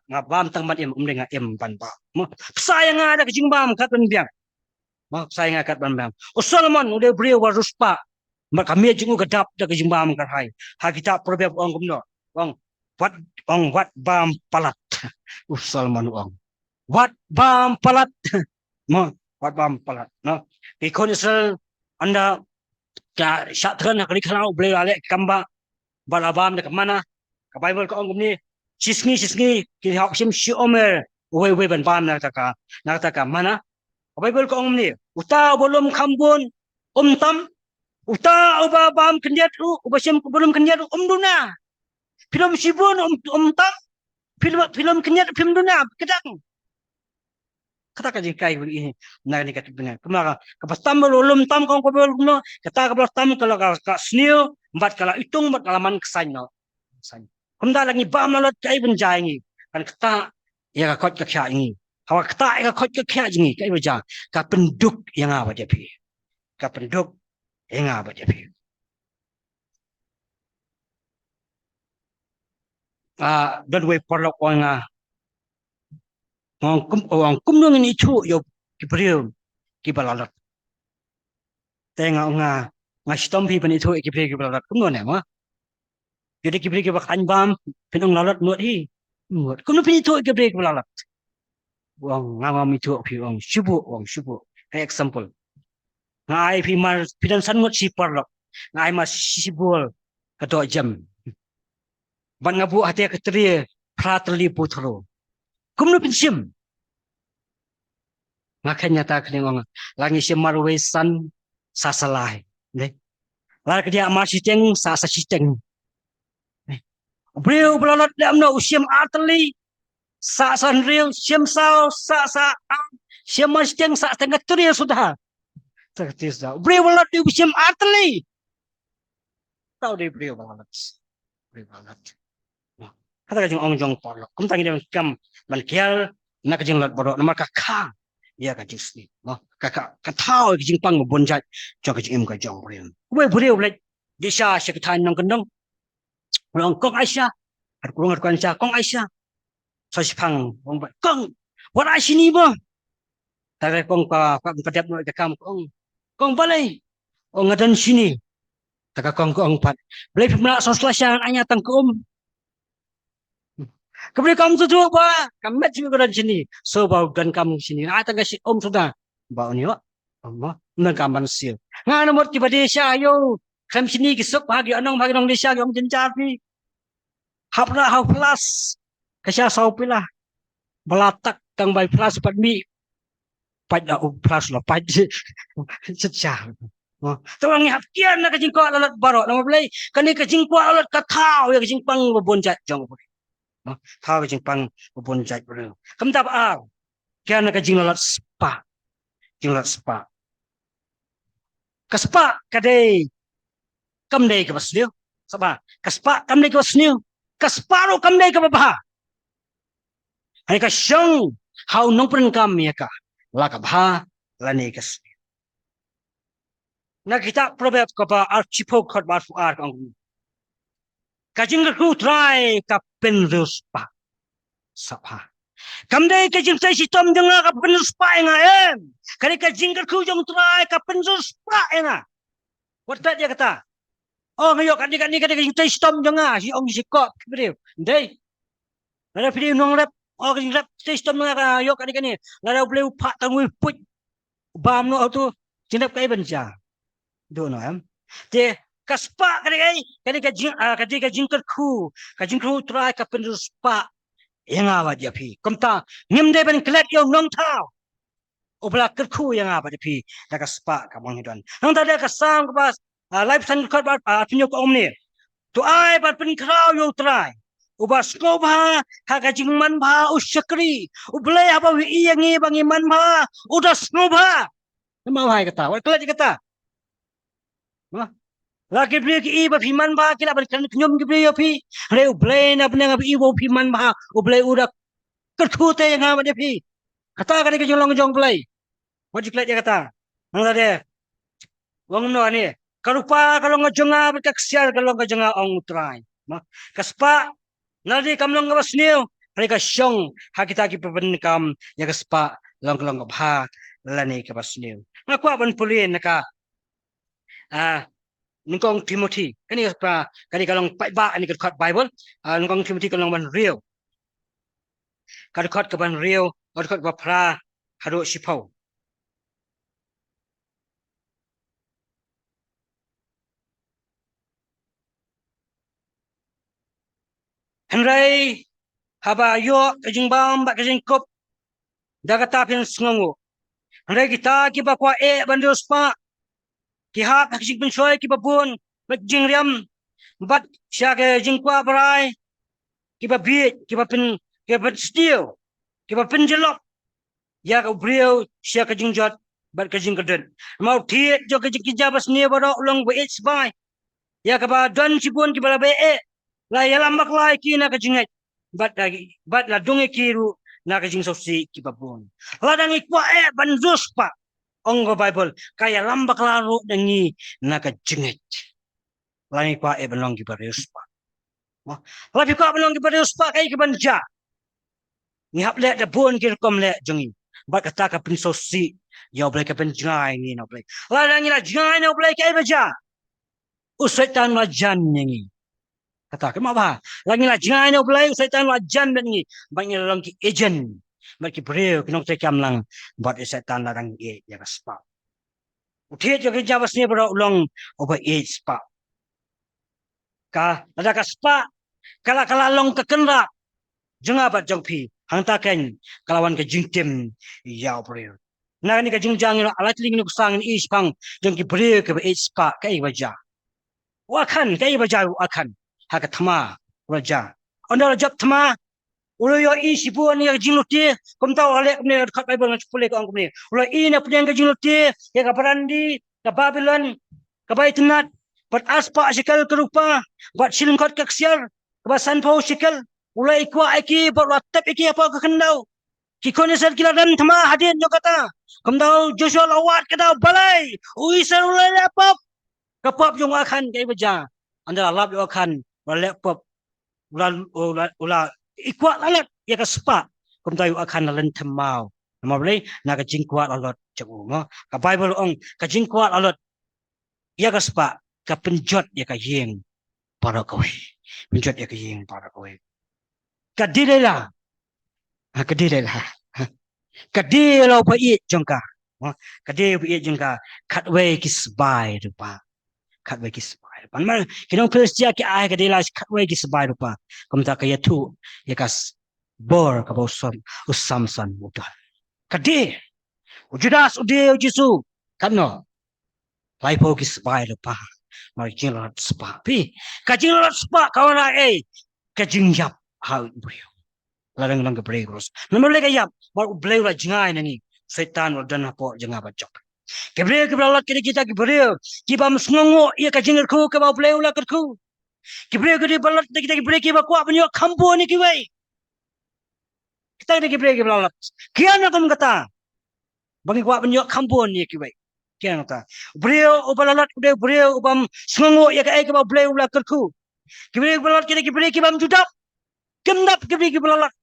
bam tang ban im umde im ban bam sayang ada kecing bam kat ban biang sayang kat ban bam Solomon udah beliau waruspa mak kami jengu kedap da kecing bam kat hai ha kita probab ong kumno ong wat bam palat Solomon ong Wat bam palat. Mo, wat bam palat. No. Ikon Israel anda ka syatran nak dikenal boleh alek kamba balabam dekat mana? Ka Bible ko ang ni sisngi ki hak sim si omer. We ban bam nak taka mana? Ka Bible ko ang ni uta bolom kambun tam uta uba bam kendiat uba sim bolom kendiat duna. Film sibun tam film kendiat film duna kedang. Kata ka jingkai ini na ni kat dengan kemara kapastam ulum tam kong ko no kata ka tam kalau ka snil empat kala itung empat kalaman kesan no kesan kumda lagi bam lalot kai benjai ni kan kata ya ka kot ka kya ni hawa kata ya kot ka kya ni kai beja ka penduk yang apa dia pi ka penduk yang apa dia pi don't wait for lock on orang kum nung ni chu yo ki priu ki balalot tenga nga stom pi pani thu ki priu ki balalot kum no ne ma jadi ki priu ki bakan bam pinong lalot nuat hi nuat kum no pi thu ki priu ki balalot wang nga mi thu pi wang shubu example ngai pi mar pidan san ngot si parlok ngai ma sibul kato jam ban ngabu hati ka tri pratli putro kum no pin sim makanya tak kena ngong langi si marwe san sasalai ne la dia masiteng sa siteng brio belalot dam no usiam atli sa san real sim sao sa sim masiteng sa tengah tri sudah tertis dah brio belalot di usiam atli tahu di brio belalot kata kajing ong jong porlok kum tangi dia kam man kial nak kajing lot borok nama kakak ya ka jusni no ka thao ki jingpang mo bonjat cho ka jing ka jong brio we brio le disha sektan nang kendong rong kong aisha har kurung kan cha kong aisha so sipang kong what aisha ni bo ta kong ka kadap no ka kam kong balai ngadan sini ta ka kong pat balai pemna so slasang anya tang Kemudian kamu tuh ba, kamu juga dari sini. So bau dan kamu sini. Nah, tangga si sudah. Bau ni, Allah, nagaman sil. Nga nomor tiba desa yo. Kamu sini kisuk bagi anong desa yang jenjapi. Haplas. Kasya saupilah. Belatak kang bay plus pat mi. Pat da plus lah pat. Secah. Tawang hap kian na kajingko alat barok nama belai. Kani kajingko alat katau ya kajingpang bonjat jong. Thao jing pang bun jai bro kam tap a kya na ka jing lat spa ka spa ka dei kam dei ka basliu sapa ka spa kam dei ka basliu ka spa ro kam dei ka ba hai ka shong hau nong pren kam ya ka la ka bha la ne ka na kita proverb ka ba archipo khot ba fu ar kang kajing ku try ka penrus pa sapa kamdai kajing sai sitom denga ka penrus pa nga kali kajing ku jong try ka penrus pa nga wata dia kata oh ngayo kan ni kajing sai sitom denga si ong si kok brio dei ada video nong rap oh kajing rap sai sitom nga ka yo kan ni la boleh upak tangui put bam no tu jinap kai benja do no te kaspa kani ka jingkar khu try ka penuspa yang apa dia pi komta ngim de ben klet yo nong thao obla ker khu yang apa dia pi da kaspa ka mong hidon nang da ka sang ka bas life san khat ba pinyo ko omni to ai ba pen krao yo try ubas ko ba ka jing man ba usyakri uble apa wi yang bangi man ba udas no ba mau hai kata wa klet kata lagi beli ki iba piman ba kila ban kan nyom ki beli pi le ublay na benda ngabi ibo piman ba ublay udak kertute yang ngama dia pi kata kan ke jong play wajib dia kata nang ada wong no ani kalupa kalau ngajonga berkak siar kalau ngajonga ong try kaspa nadi kam long ngabas niu mereka syong hakita ki pebenkam ya kaspa long ngabha lani ka basniu ngaku aban pulin naka nungkong Timothy kani pra kani kalong ba ani kat Bible nungkong Timothy kalong ban real kadukot ke ban rio kadukot ba pra hado sipau henrai haba yo kajing bam ba kajing kop daga tapin sungu henrai kita ki ba kwa bandos pa ki ha kajing bin soy ki ba bun kajing riam bat sya ke jing kwa barai ki ba bi ki ba pin ki ba steel ki ba pin jelok ya ka brio sya kajing jot bat kajing kaden mau thiet jo kajing kijabas ni ba ro long ba it's by ya ka ba don sibun ki ba be la ya lambak lai ki na kajing bat la dungi kiru na kajing sosi ki ba bun la dangi kwa banzus pa onggo bible kaya lambak laru dangi na kajing langi kwa belong ki ba reus pa la bi kwa belong ki ba reus pa kai ki banja ni hap le da bun ki kom le jongi bat kata ka pin sosi ya boleh ka pin jai ni no boleh la dangi la jai no boleh kai ba ja usaitan la jan ni kata ke apa lagi la jai no boleh usaitan la jan ni bangi lang ki agent bagi breu kinong te kam lang bat usaitan la dang e ya spa uthi jo ki jabas ni bro long over age spa ka ada ka spa kala kala long ka kenra jenga bat jong pi hang ta ken kalawan ke jingtim ya breu na ni ka jingjang ni alat ling ni kusang ni ispang jong ki breu ke age spa kai baja wakan kai baja wakan haka thama raja onda job thama ulo yo i sipu ni ka jinuti kom tau ale ne khat bai bang pule ko angkum ni ulo i na punyang ka jinuti ya ka parandi ka babylon ka baitunat bat aspa sikal kerupa bat silingkot ka ksiar ka san pau sikal ulo ikwa iki bat watap iki apa ka kendau ki kone sar kila dan thama hadin jo kata kom tau joshua lawat ka tau balai ui sar ulo lapap ka pap jong akan kai baja anda lap yo akan lapap ula ikwa lalat ya ka spa kum tayo akan nalan temau namable na ka jingkwa alot jago mo ka bible ong ka jingkwa alot ya ka spa ka penjot ya ka yeng para kowe penjot ya ka yeng para kowe ka dilela ka dilela ka dilo pa i jongka ka de pa i jongka katwe ki sbai rupa katwe ki sbai pan mar kinong kristia ki ai ka dela katwe ki sbai rupa kum ta ka yatu ya ka bor ka bosom usamsan mudah kadi ujudas ude ujisu kano laipo ki spai rupa mar jinlat spa pi ka jinlat spa kawana ka jingjap hau brio larang lang ka bregros namar le ka yap mar ublay la jingai nani setan wa dan hapo janga bajok kebre ke bralat kita ki brio ki bam sngongo ia ka jingar ku ka ba ublay la ku kebre ke balat kita ki breki ba kwa banyo kampo ni ki wai kita ni kebre ke bralat kiana kam kata bagi kwa banyo kampo ni ki wai kiana kata brio ubalalat ude brio ubam sngongo ia ka ba ublay la ku kebre balat kita ki breki bam judap kendap kebre ke bralat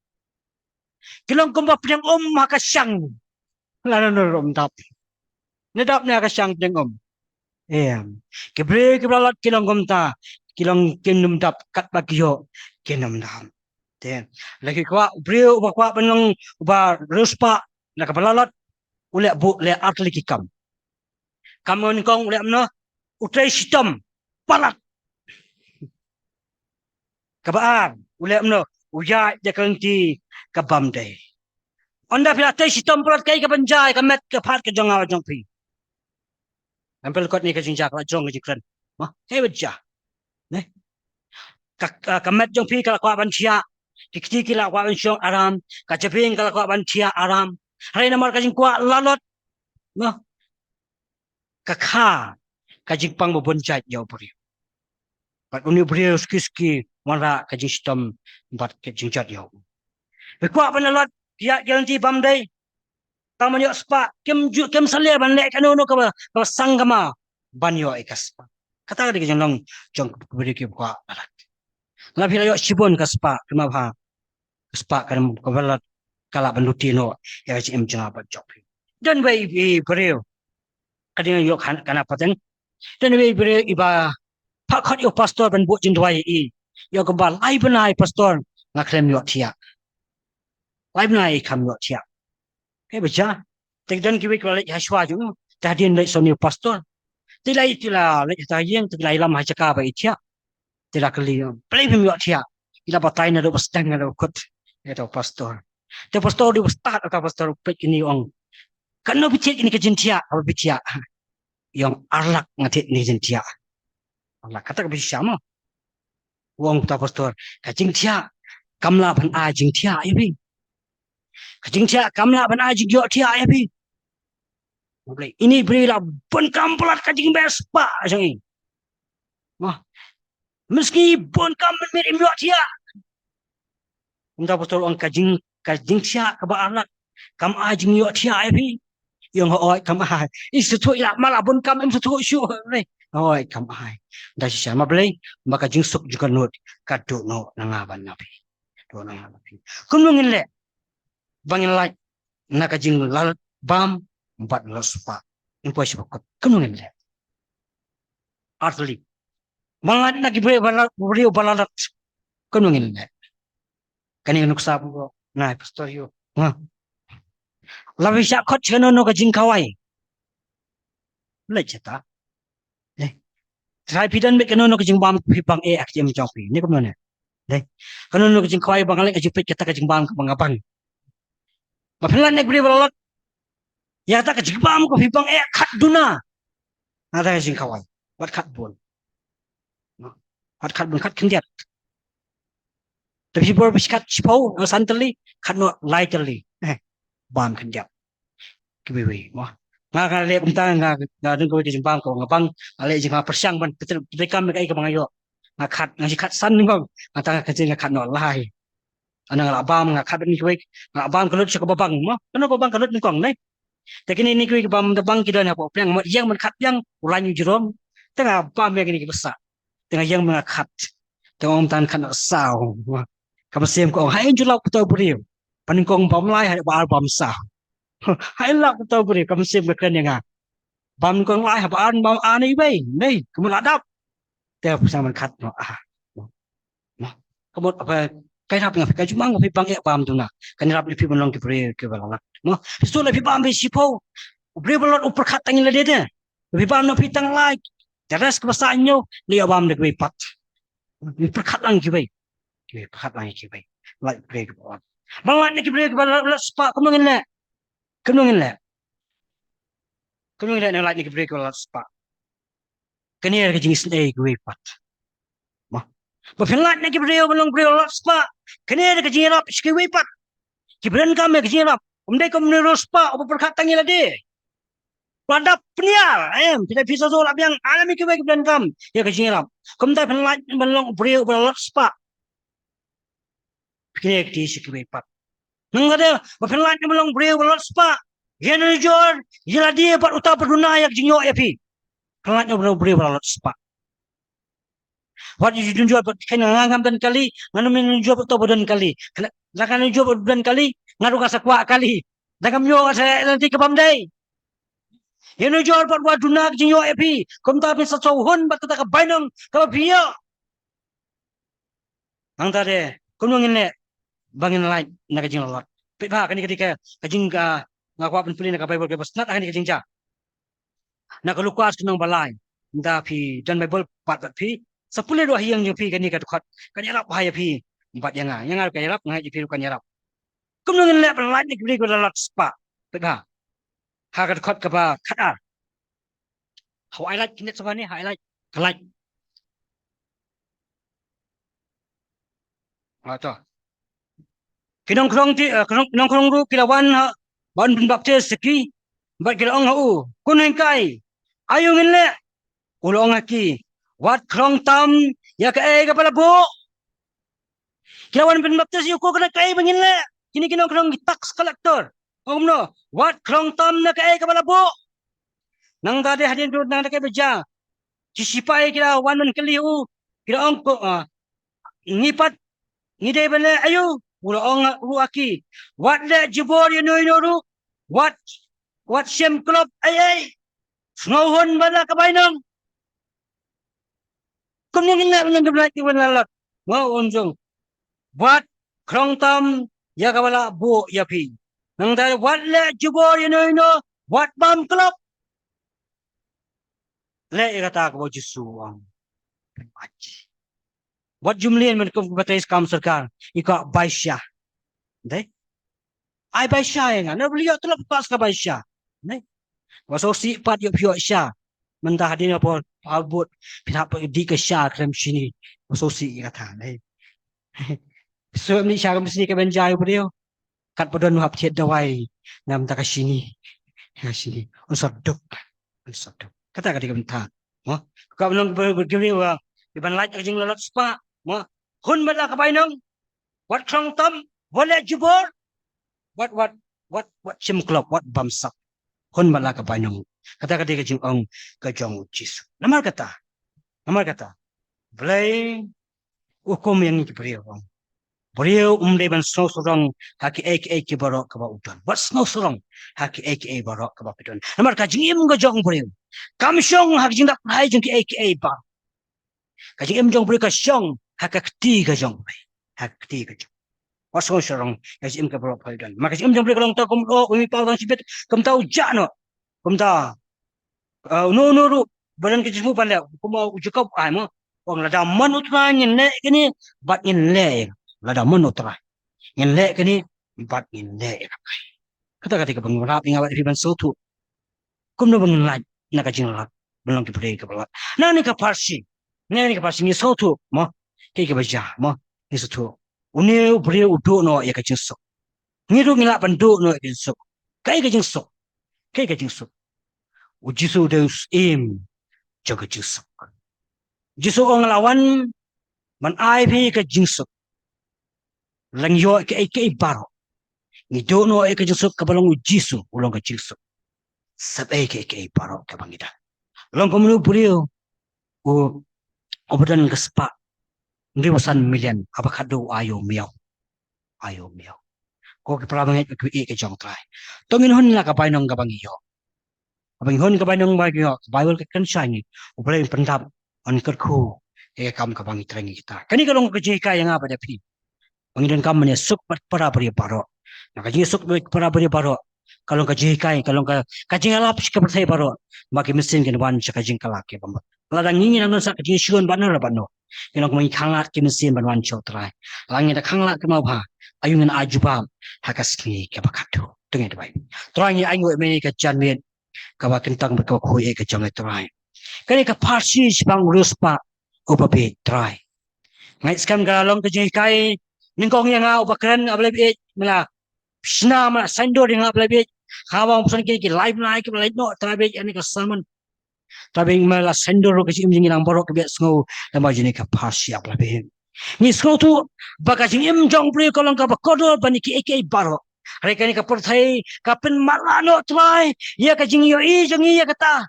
kilong kumba piyang maka siyang lalo na rumdap nadap na ka siyang piyang kebre kebralat kilong kumta kilong kinumdap kat bagyo kinumdam ten lagi kwa brio uba kwa penong uba ruspa na kabalalat ule bu le atli kikam kamon kong ule amno utray sitam palat kabaan ule amno uya jakanti kabam day onda pila tay sitam palat kay kabanjay kamet kapat ka jong jong pi ampel kot ni ka jingjak la jong jikran ma hey wajja ne kamet jong pi kala kwa ban chia tikti kila kwa ban shong aram ka chaping kala kwa ban chia aram hay namar ka jing kwa lalot no ka kha ka jing pang mo bonjat yaw puri pat uni puri ski mara ka jing sitam bat ka jingjat yaw kwa ban lalot ya garanti bam day tamanyo spa kem salia ban le kanu ka ba sangama banyo ikaspa kata ka jong long jong beri ki kwa alat na pila yo sibon ka spa kema bha spa kan ko balat kala bandutino ya ci em jana ba jok dan bai bi breu kadin yo kana pateng dan bai breu iba pakhat yo pastor ban bu jin dwai yo ko ba lai banai pastor ngakrem yo thia Lai nai kam yo tia. He baca. Tek dan kiwi kalau lek haswa ju. Tadi lek soni pastor. Tilai tila lek tayeng tilai lam ha caka ba itia. Tila kali. Play bim yo tia. Ila batai na do bastang na do kot. Itu pastor. Te pastor di start atau pastor pek ini ong. Kano bicik ini ke jintia apa bicia. Yang arlak ngatit ni jintia. Arlak kata ke bisa mo. Wong ta pastor. Ka jintia. Kamla ban a jintia ya bi. Ka jintia kamla ban a jingyo tia ya bi. Ini berilah pun kampulat ka jing bespa sang. Mah. Meski pun kam mirip yo tia. Unta pastor ong ka jing tia ka ba arlak. Kam a jingyo tia ya bi. Yang oi kam ai isu tu ila malah pun kam em tu syu ni oi kam ai dah si sama belai maka jingsuk juga not kado no nangaban nabi do nangaban kun ngin le bangin like naka jing lal bam empat lospa impo si bakot kun ngin le artli mangat nagi brio balalat kun ngin le kani nuksa bu na pastor yo labi syak kot cheno no ka jing kawai le cheta le trai pidan be keno no ka jing bam pipang e ak jem jong pi ni ko no ne le keno no ka jing kawai bang le ka jipit kata ka jing bam ka bangabang ma philan nek bri balot ya ta ka jing bam ko pipang e khat duna ada ka jing kawai wat khat bon wat khat bon khat khindiat tapi bor biskat chipau no santali khat no lai tali bam khindiat kiwi mo nga le kumta nga dun ko jing bam ko ngabang ale jing ma persyang ban betul rekam ka mga yo nga khat nga si khat san ni bang ata ka jing khat no lai ana nga bam nga khat ni kuwi nga bam kalut sa babang mo ano babang kalut ni kong nay ta kini ni kuwi bam da bang kidan apa yang yang man khat yang ulan yu jerom ta nga bam ya kini besa ta nga yang mga khat ta om tan khat no sao ka sem ko hai julak puto buriu paning kong bam lai hai bal bam sa hai lak puto buriu ka sem ka kren yang bam kong lai ha ban bam ani bai nei kamu ladap ta sa man khat no kamu apa kaya rap nga kaya jumang pi bang bam tu na kaya rap pi belong ki pre ke balak mo so la pi bam bi sipo bre balot upper khat tangin la de pi bam no pi tang lai teras ke basanyo li bam de pi pat pi perkhat lang ki bai pi perkhat lang ki bai like bre ke balak bang ni ki bre ke balak spa kamu ngin le kamu ngin le na like ni ki bre ke balak spa kani ke jingis le ki bai pat mo ba philat ni ki bre belong bre balak spa kani ke jingirap ski bai pat Kibran kami kejirap. Umdai kau menurut spa, apa perkataan yang ada? Pada penial, tidak bisa solat yang alami kebaikan kibran kam. Ya kejirap. Kau tak pernah belong beriu berlat spa. Kini di sekibaipat. Nengada, pernah belong beriu berlat spa. Ya nujur, ya dia buat utah berduna yang jinyo ya pi. Pernah belong beriu berlat spa. What you tunjuk kena ngangam dan kali, nganu menunjuk utah badan kali. Lakan nunjuk badan kali, ngaruh kasa kuat kali. Dagam yo saya nanti ke pamdai. Yang nujur buat dunak jinyo epi. Kom tapi sesauhun bat kita ke bainang ke pia. Ang tadi, kom ngin le bangin lain nak jing lot. Pipa kan ketika kajing ka ngaku apa pulih nak Bible ke bos nak akan kajing ja. Nak lukas kenang balai. Nda pi dan Bible pat pi. Sepuluh dua yang pi kan ni kat kan yarap bahaya pi. Empat yang kan yarap ngai pi kan yarap. Kom ngin le balai ni beri ko lat spa. Pipa. Hakat kot ke ba kata. Highlight kini semua ni highlight. Highlight. Atau kinong krong ru kilawan ban baptis seki bat kilong hu kuneng kai ayo ngile ulong aki wat krong tam ya ka e kapala bu kilawan ban baptis yu ko kena kai bangile kini kinong krong tax collector omno wat krong tam na ka e kapala bu nang tadi hadin tu nang kai beja sisipai kilawan man kali hu kilong ko ngipat ngide bale ayo ulong aki wat le jibor you know what shem club ay snowhon bala kabainang kumning na nang gablak ti wala mo unjong what krong tam ya kabala bu ya pi nang da wat le jubor no wat bam klop le kata ko jisu ang aji wat jumlien men ko batais kam sarkar ika baisha dai ai baisha yang na beliau telap pas ka baisha dai waso si pat yo pio sha mentah dia apa abut pihak di ke sha krem sini waso si kata dai so ni sha kam sini ke benjai beliau kat podon hap chet dawai nam ta ka sini ya sini unsur dok kata kata mentah mo ka belum bergini wa iban laj jing lolot spa mo hun bala ka bainong wat krong tam wala jubor what sim klop what bamsak hun bala ka bainong kata kata ka jing ong ka jong jisu namar kata belai hukum yang ni beliau beliau ban snow sorong haki ek barok ka ba udan what snow sorong haki ek barok ka ba pidon namar ka jing im ka jong beliau kam syong hak jing dak hai jing ek ba ka jing im jong beliau ka syong hak kti ka jong hak kti ka jong what snow sorong ka jing im ka barok pidon maka jing im jong beliau kalong ta kum o umi pa dang sibet kum tau jano kum ta no ru badan ke jimu pandai kum mau jukop ai mo ong la da man utran ne kini bat in le lada menutrai yang lek ni bat in lek kata kata bang rap ingat riban sotu kum no bang laj nak jing lat belum ke pre ke balat na ni ka parsi ni sotu mo ke baja mo ni sotu uni bre udo no ya ka jing sok ni ru ngila pandu no ya jing sok kai ka jing sok ujisu deus im jaga jing sok jisu ong lawan man ai phi ka jing sok lang yo ke baro ni do no ke jusuk ka balong jisu ulong ka jisu sab ke baro ka bangida long ko mulu pulio o obadan ka spa ndi wasan million abakado ayo miao ko ke prabanget ku ke jong trai tongin hon la ka painong ka bangiyo abang hon ka painong ba yo bible ka kan sangi ubalay pendap on kerku kam ka bangi trengi kita kani kalong ka jika yang apa da pi Pangidan kam ne suk para beri baro. Nak jing suk para beri baro. Kalau ka jikai, kalau ka jing alap ka pertai baro. Maki mesin kan wan ka jing kalak ke bamba. Ladang ngin nang sak jing syun banar bano. Yang mai khangat ke mesin ban wan chau trai. Langi da khangat ke mau ba. Ayungan ajubam hakas ki ke bakatu. Tengah debai. Trai ni ai ngoi me ka chan men. Ka ba kentang ba ko khoi ka jang trai. Kani ka parsi bang ruspa upape trai. Ngai skam galong ka jikai Ningkong yang ngau bakaran ablay bit mala sna mala sando ding ablay bit hawang pesan ki live no trabe ani ka salman trabe mala sando ro kasi imjing nang borok ke sngo lama jini ka pasi ablay bit ni sngo tu baka jing im jong pri kolong ka bakodo bani ki ek baro reka ni ka perthai ka pen mala no trai ya ka jing yo I jing ya kata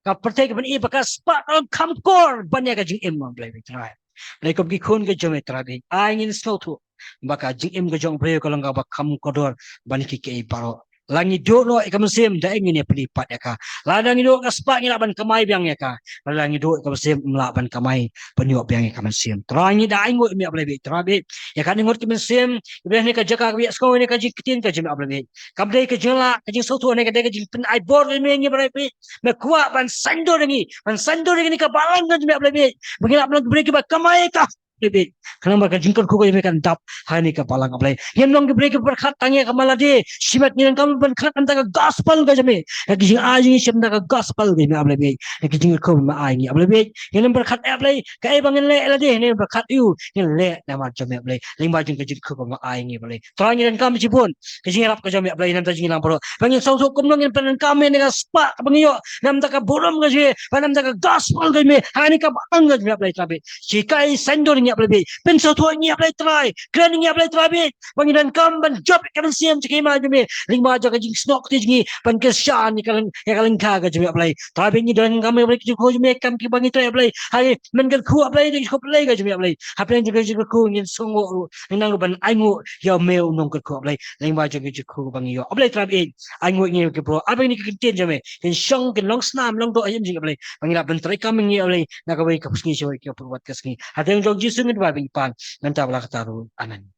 ka perthai ka bani baka spa kamkor bani ka jing im ablay bit trai Lekop ki khun ke jome trabe ai ngin snow tu baka jing im ke jong pre kalau ngaba kam kodor bani ki ke baro langi do no ikam sim da ingin pelipat ya ka ladang do ka spa ngila ban kamai biang ya ka langi do ikam sim mla ban kamai penyok biang ikam sim trangi da ingo mi ablebe trabe ya kan ngot ki sim ibe ni ka jaka bi sko ni ka jikitin ka jim ablebe kam dei ka jela ka jing sotu ne ka dei ka jing pen ai bor ni ngi ablebe me kuat ban sando ni ka balang ka jim ablebe bangila ablang bre ki ba kamai ka Lebih, kenapa ka jingkar ko kami kan dap hani ka palang ablay. Yan long break berkat tangya ka malade. Simat ni kami berkat anta ka gospel ka jami. Kajing ajing siap ka gospel kami ablay. Kajing ko ma ai ni ablay. Yan berkat ablay. Ka ibang le alade ni berkat you. Yan le nama jami ablay. Lima jing kajing ko ma ai ni ablay. Tanya dan kami cipun. Kajing harap ka jami ablay nam tajing lang paro. Bangin sausok kumnong yan panan kami ni ka spa bangiyo. Nam ta ka burom ka jami. Panam ta ka gospel kami. Hani ka baang ka jami ablay trabe. Sikai sandor ni ablay pen so to ni ablay try kran ni ablay trabe pangidan kam ban job kan siam ciki ma jame lima jaga jing snok ti jingi pan ke sha ni kalang ya kalang ka ga jame ablay trabe ni dan kam ablay ki ko jame kam ki bangi try ablay hai men kan khu ablay ni ko ablay ga jame ablay hapen jaga jing ko ni songo nang ban aingo ya meu nong ko ablay lima jaga jing ko bangi yo ablay trabe aingo ni ke bro ablay ni ke tin jame ken shong ken long snam long do ayam jing ablay pangila ban try kam ni ablay nakabai ka pusni shoy ki perbuat kasni ada yang jog jisu ngit ba bipan nanti abla kataru anan